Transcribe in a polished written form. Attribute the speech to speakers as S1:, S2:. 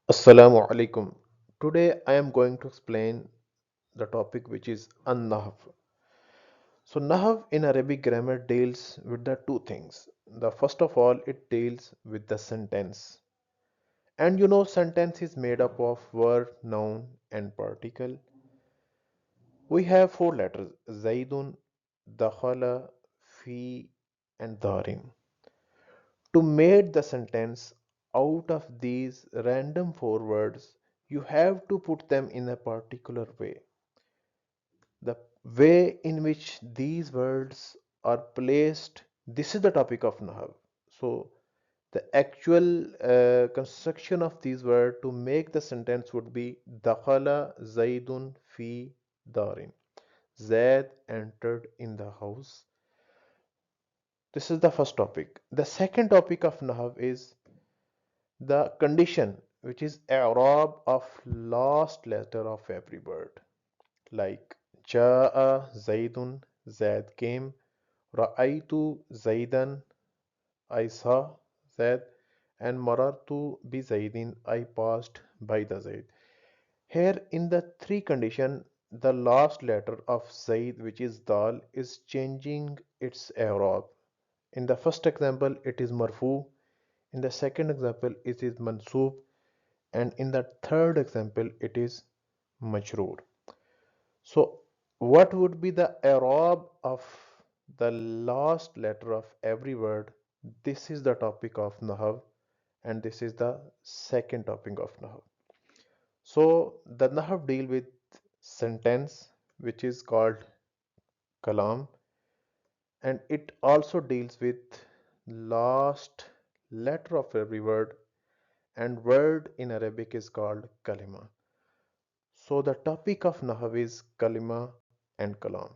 S1: Assalamu alaikum. Today I am going to explain the topic which is An-Nahv. So Nahv in Arabic grammar deals with the two things. The first of all it deals with the sentence. And sentence is made up of verb, noun and particle. We have four letters Zaidun, Dakhala, Fi and Darin. To make the sentence out of these random four words, you have to put them in a particular way. The way in which these words are placed, this is the topic of Nahv. So, the actual construction of these words to make the sentence would be Dakhala Zaidun fi Darin. Zaid entered in the house. This is the first topic. The second topic of Nahv is the condition, which is i'rab of last letter of every word, like jaa zaidun, zaid came, ra'aytu zaidan, I saw zaid, and marartu bi zaidin, I passed by the zaid. Here in the three condition, the last letter of zaid, which is dal, is changing its i'rab. In the first example it is marfu, in the second example it is mansub, and in the third example it is majroor. So what would be the i'rab of the last letter of every word? This is the topic of Nahv, and this is the second topic of Nahv. So the Nahv deal with sentence, which is called kalam, and it also deals with last letter of every word, and word in Arabic is called kalima. So the topic of Nahv is kalima and kalam.